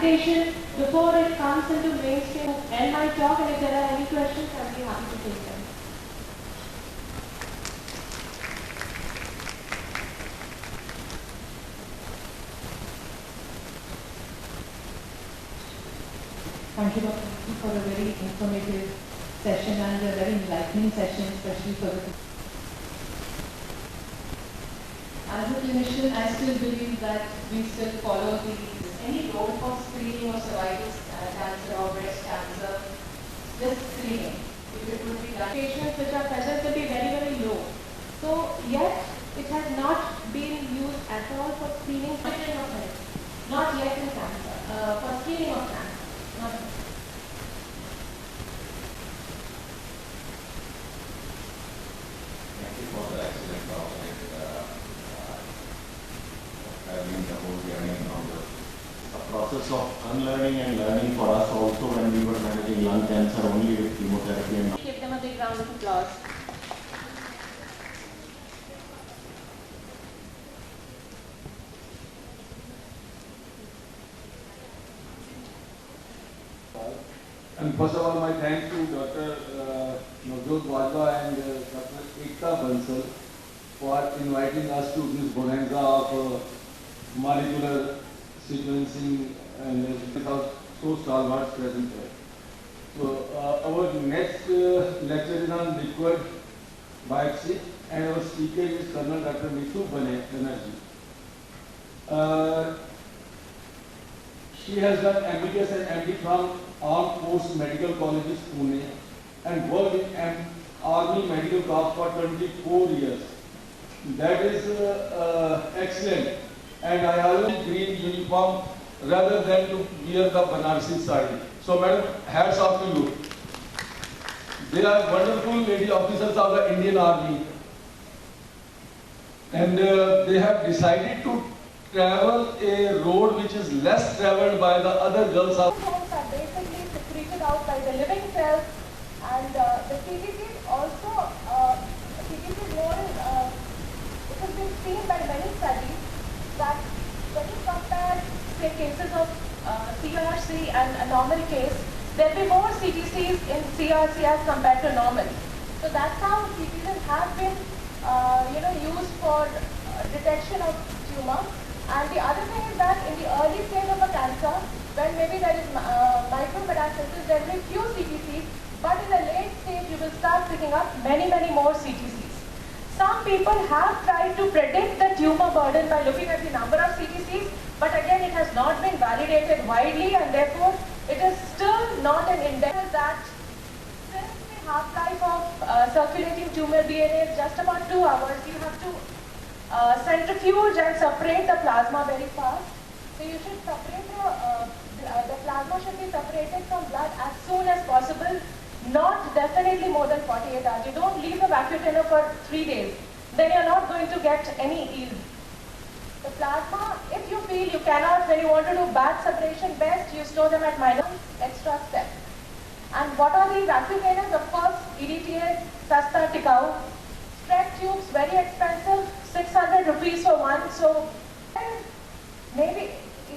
validation before it comes into mainstream. End my talk, and if there are any questions, I'll be happy to take them. Thank you, Dr. for a very informative session and a very enlightening session, especially for the... As a clinician, I still believe that we still follow any role for screening of cervical cancer or breast cancer, just screening. If it would be done. Patients which are present will be very, very low. So, yet, it has not been used at all for screening of health. Not yet in cancer. For screening of cancer. Not yet. Thank you for the excellent talk. Having the whole journey on the process of unlearning and learning for us also when we were managing lung cancer only with chemotherapy and... Give them a big round of applause. And first of all, my thanks to Dr. Navjot Wadhwa and Dr. Ekta Bansal for inviting us to this bonanza of molecular sequencing and without so stalwarts present here. So our next lecture is on liquid biopsy, and our speaker is Colonel Dr. Mithu Banerjee. She has done MBBS and MD from Armed Forces Medical Colleges, Pune, and worked in Army Medical Corps for 24 years. That is excellent. And I always green uniform rather than to wear the Banarsi sari. So, madam, hats off to you. They are wonderful lady officers of the Indian Army, and they have decided to travel a road which is less traveled by the other girls. Hormones are basically secreted out by the living cells, and the CTCs also, CTCs more it has been seen by many studies that when you compare, say, cases of CRC and a normal case, there will be more CTCs in CRC as compared to normal. So that's how CTCs have been, used for detection of tumor. And the other thing is that in the early stage of a cancer, when maybe there is micrometastasis, there will be few CTCs, but in the late stage you will start picking up many, many more CTCs. Some people have tried to predict the tumor burden by looking at the number of CTCs, but again it has not been validated widely, and therefore it is still not an index that since the half-life of circulating tumor DNA is just about 2 hours, you have to centrifuge and separate the plasma very fast. So you should separate the plasma should be separated from blood as soon as possible, not definitely more than 48 hours. You don't leave the vacutainer for 3 days. Then you're not going to get any yield. The plasma, if you feel you cannot, when you want to do batch separation, best you store them at minus extra step. And what are these vacutainers? Of course, EDTA, Sasta, Tikau. Stretch tubes, very expensive, 600 rupees for one. So maybe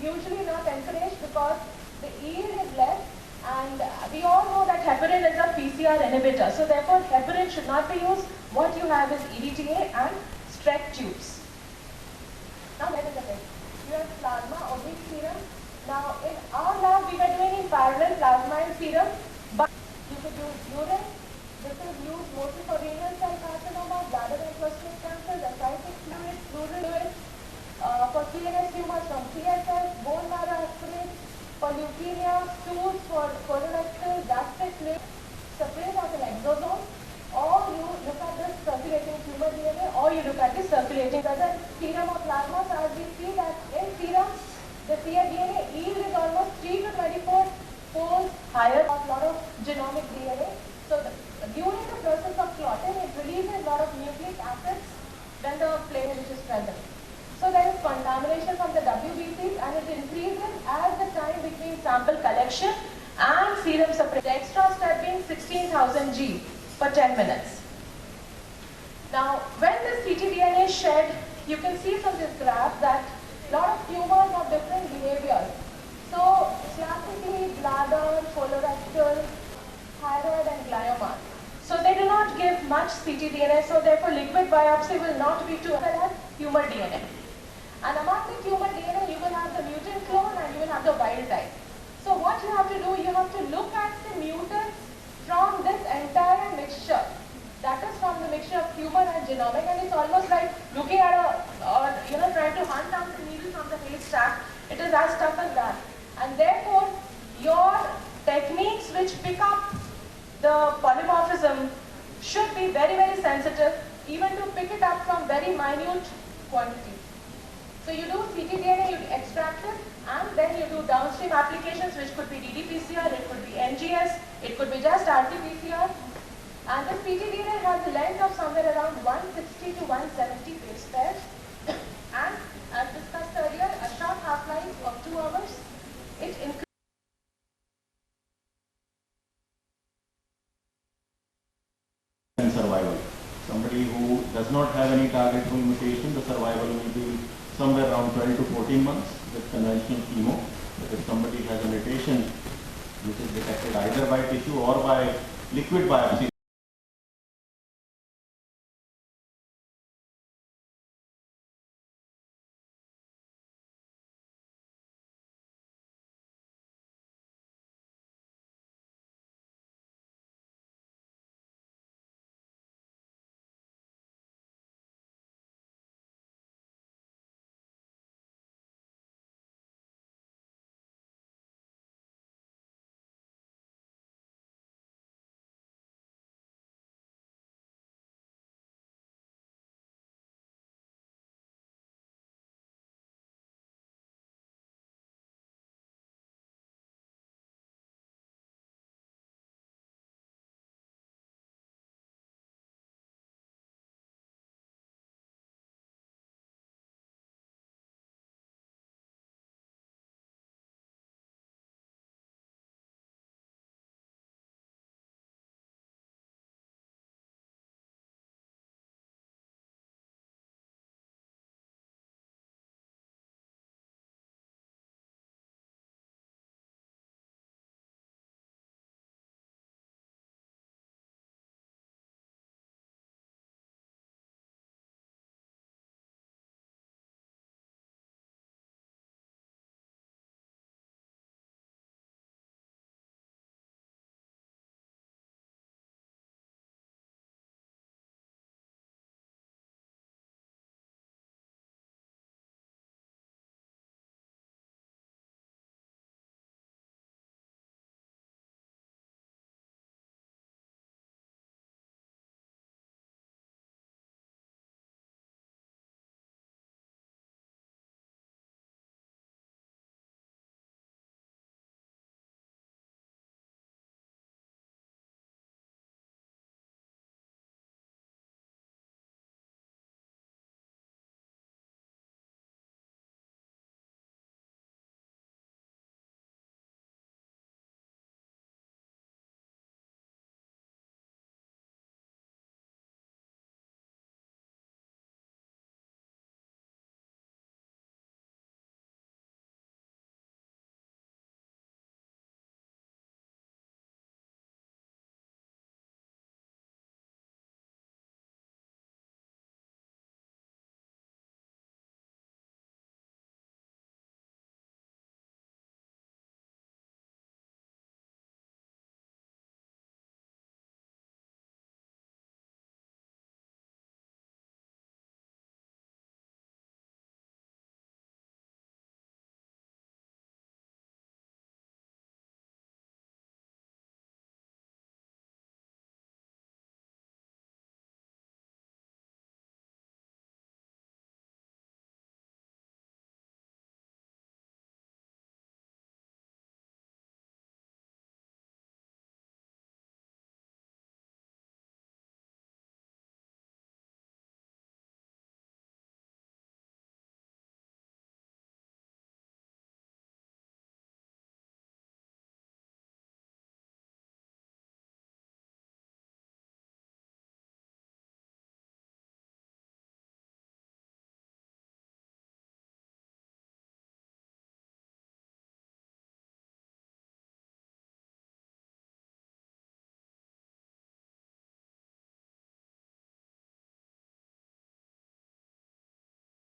usually not encouraged because the yield is less, and we all know that heparin is a PCR inhibitor. So therefore heparin should not be used. What you have is EDTA and stretch tubes. Now let us look at you have plasma, oblique serum. Now in our lab we were doing in parallel plasma and serum, but you could use urine. This is used mostly for renal cell carcinoma, bladder and prostate cancer, ascitic fluid, pleural fluid, for CNS tumors from CSF, bone marrow aspirates, for leukemia, stools for colorectal, gastric fluid, separate as an exosome, or you look at the circulating tumor DNA, or you look at the circulating whether serum or plasma. So as we see that in serum, the cDNA yield is almost 3 to 24 folds higher, a lot of genomic DNA. So during the process of clotting, it releases a lot of nucleic acids when the platelet which is present. So there is contamination from the WBCs, and it increases as the time between sample collection and serum separation. The extra step being 16,000 G for 10 minutes. Now, when the ctDNA is shed, you can see from this graph that a lot of tumors have different behaviors. So classically bladder, colorectal, thyroid and glioma. So they do not give much ctDNA, so therefore liquid biopsy will not be too well as tumor DNA. And among the tumor DNA, you will have the mutant clone and you will have the wild type. So what you have to do, you have to look at the mutants from this entire mixture. That is from the mixture of human and genomic, and it's almost like looking at trying to hunt down the needle from the haystack. It is as tough as that. And therefore, your techniques which pick up the polymorphism should be very, very sensitive, even to pick it up from very minute quantities. So you do ctDNA, you extract it, and then you do downstream applications, which could be ddPCR, it could be NGS, it could be just RT-PCR. And the ctDNA has a length of somewhere around 160 to 170 base pairs. And as discussed earlier, a short half-life of 2 hours. It includes and survival. Somebody who does not have any targetable mutation, the survival will be somewhere around 12 to 14 months with conventional chemo. But if somebody has a mutation which is detected either by tissue or by liquid biopsy,